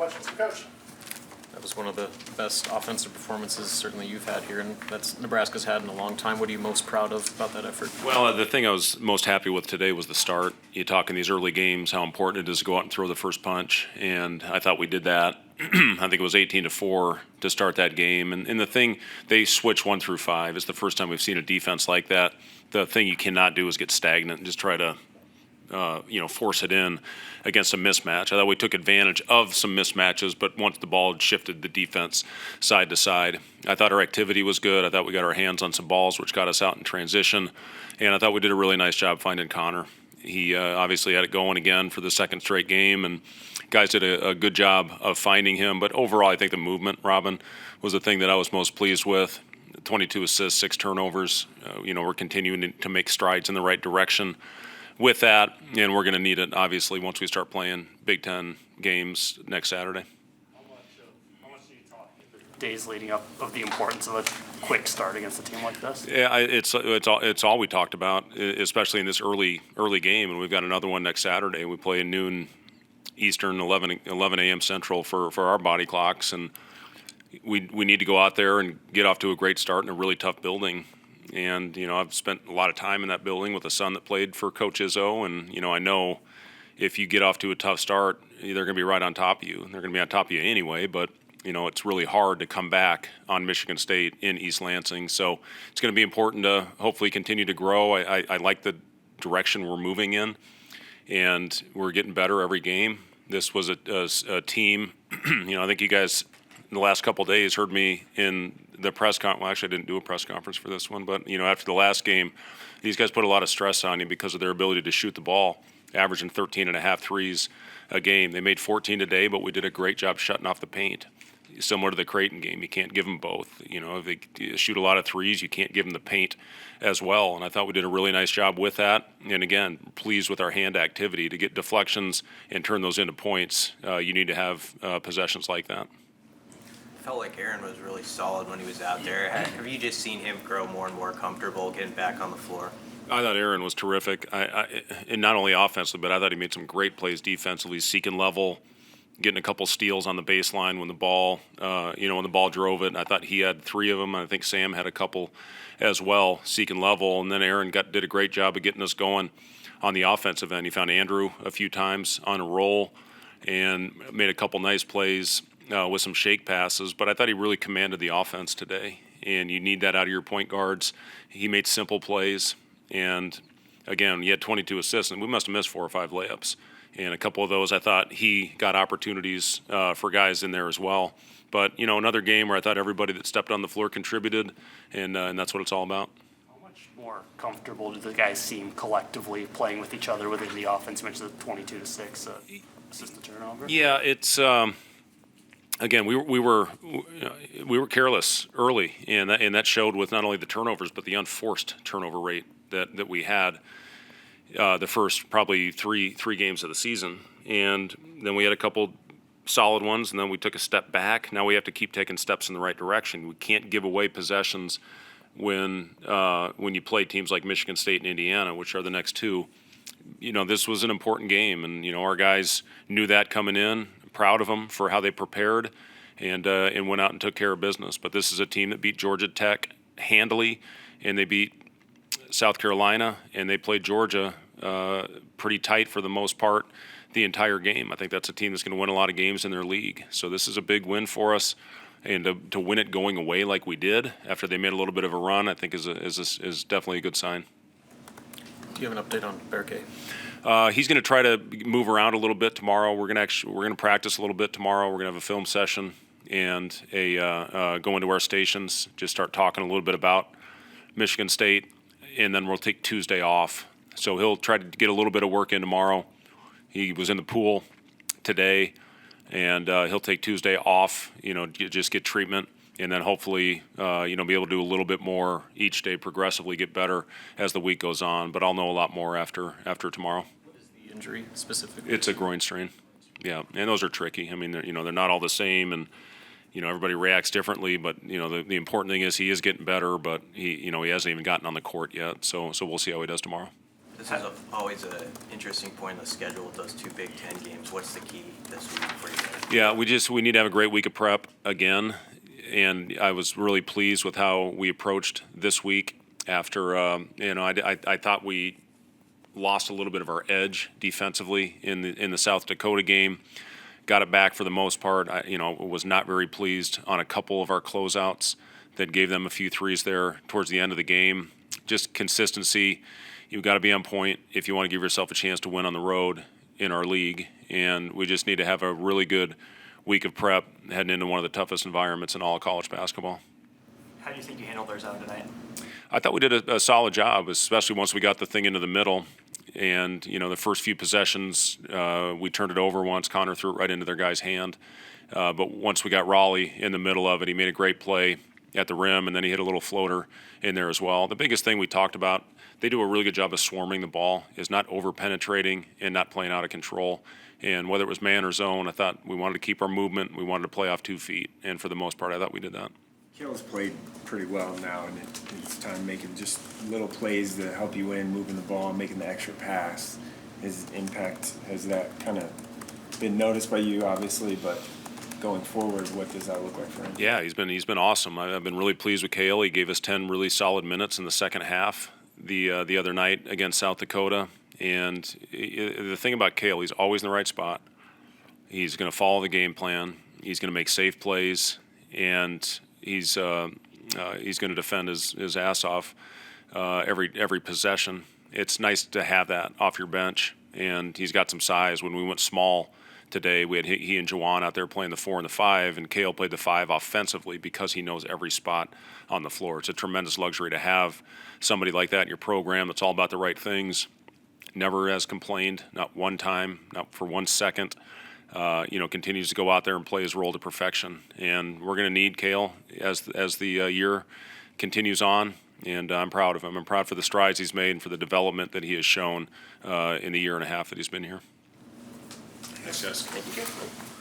questions for Coach. That was one of the best offensive performances certainly you've had here, and that's Nebraska's had in a long time. What are you most proud of about that effort? Well, the thing I was most happy with today was the start. You talk in these early games how important it is to go out and throw the first punch, and I thought we did that. I think it was 18-4 to start that game. And the thing, they switch 1 through 5. It's the first time we've seen a defense like that. The thing you cannot do is get stagnant and just try to force it in against a mismatch. I thought we took advantage of some mismatches, but once the ball had shifted the defense side to side, I thought our activity was good. I thought we got our hands on some balls, which got us out in transition, and I thought we did a really nice job finding Connor. He obviously had it going again for the second straight game, and guys did a good job of finding him. But overall, I think the movement, Robin, was the thing that I was most pleased with. 22 assists, 6 turnovers. We're continuing to make strides in the right direction with that, and we're going to need it, obviously, once we start playing Big Ten games next Saturday. How much do you talk in the days leading up of the importance of a quick start against a team like this? Yeah, it's all we talked about, especially in this early game, and we've got another one next Saturday. We play at noon Eastern, 11 a.m. Central for our body clocks, and we need to go out there and get off to a great start in a really tough building. And, I've spent a lot of time in that building with a son that played for Coach Izzo. And, I know if you get off to a tough start, they're going to be right on top of you. They're going to be on top of you anyway. But, it's really hard to come back on Michigan State in East Lansing. So it's going to be important to hopefully continue to grow. I like the direction we're moving in. And we're getting better every game. This was a team, I think you guys in the last couple of days heard me in the press conference. Well, actually, I didn't do a press conference for this one, but after the last game, these guys put a lot of stress on you because of their ability to shoot the ball, averaging 13.5 threes a game. They made 14 today, but we did a great job shutting off the paint. Similar to the Creighton game, you can't give them both. If they shoot a lot of threes, you can't give them the paint as well. And I thought we did a really nice job with that. And again, pleased with our hand activity. To get deflections and turn those into points, you need to have possessions like that. Felt like Aaron was really solid when he was out there. Have you just seen him grow more and more comfortable getting back on the floor? I thought Aaron was terrific, and not only offensively, but I thought he made some great plays defensively, seeking level, getting a couple steals on the baseline when the ball, when the ball drove it. I thought he had 3 of them. I think Sam had a couple as well, seeking level. And then Aaron did a great job of getting us going on the offensive end. He found Andrew a few times on a roll and made a couple nice plays with some shake passes. But I thought he really commanded the offense today. And you need that out of your point guards. He made simple plays. And, again, he had 22 assists, and we must have missed 4 or 5 layups. And a couple of those, I thought he got opportunities for guys in there as well. But, another game where I thought everybody that stepped on the floor contributed, and that's what it's all about. How much more comfortable do the guys seem collectively playing with each other within the offense? You mentioned the 22-6 assist to turnover. Yeah, it's again, we were careless early, and that showed with not only the turnovers but the unforced turnover rate that we had the first probably three games of the season. And then we had a couple solid ones, and then we took a step back. Now we have to keep taking steps in the right direction. We can't give away possessions when you play teams like Michigan State and Indiana, which are the next 2. This was an important game, and our guys knew that coming in. Proud of them for how they prepared and went out and took care of business. But this is a team that beat Georgia Tech handily, and they beat South Carolina, and they played Georgia pretty tight for the most part the entire game. I think that's a team that's going to win a lot of games in their league. So this is a big win for us, and to win it going away like we did after they made a little bit of a run, I think is definitely a good sign. Do you have an update on Berke? He's going to try to move around a little bit tomorrow. We're going to practice a little bit tomorrow. We're going to have a film session and go into our stations, just start talking a little bit about Michigan State, and then we'll take Tuesday off. So he'll try to get a little bit of work in tomorrow. He was in the pool today, and he'll take Tuesday off, just get treatment, and then hopefully, be able to do a little bit more each day, progressively get better as the week goes on. But I'll know a lot more after tomorrow. What is the injury specifically? It's a groin strain. Yeah, and those are tricky. I mean, they're not all the same, and everybody reacts differently. But the important thing is he is getting better, but he hasn't even gotten on the court yet. So we'll see how he does tomorrow. This is always an interesting point in the schedule with those two Big Ten games. What's the key this week for you guys? Yeah, we need to have a great week of prep again, and I was really pleased with how we approached this week. After I thought we lost a little bit of our edge defensively in the South Dakota game. Got it back for the most part. I was not very pleased on a couple of our closeouts that gave them a few threes there towards the end of the game. Just consistency. You've got to be on point if you want to give yourself a chance to win on the road in our league. And we just need to have a really good week of prep heading into one of the toughest environments in all of college basketball. How do you think you handled their zone tonight? I thought we did a solid job, especially once we got the thing into the middle. And, the first few possessions, we turned it over once. Connor threw it right into their guy's hand. But once we got Raleigh in the middle of it, he made a great play at the rim, and then he hit a little floater in there as well. The biggest thing we talked about, they do a really good job of swarming the ball, is not over-penetrating and not playing out of control. And whether it was man or zone, I thought we wanted to keep our movement. We wanted to play off 2 feet. And for the most part, I thought we did that. Kale's played pretty well now, and it's time making just little plays to help you win, moving the ball, making the extra pass. His impact, has that kind of been noticed by you, obviously, but going forward, what does that look like for him? Yeah, he's been awesome. I've been really pleased with Kale. He gave us 10 really solid minutes in the second half the other night against South Dakota. And the thing about Kale, he's always in the right spot. He's going to follow the game plan. He's going to make safe plays, and he's going to defend his ass off every possession. It's nice to have that off your bench, and he's got some size. When we went small today, we had he and Jawan out there playing the 4 and the 5, and Kale played the 5 offensively because he knows every spot on the floor. It's a tremendous luxury to have somebody like that in your program that's all about the right things. Never has complained, not one time, not for 1 second. Continues to go out there and play his role to perfection. And we're going to need Kale as the year continues on. And I'm proud of him. I'm proud for the strides he's made and for the development that he has shown in the year and a half that he's been here. Thanks, guys.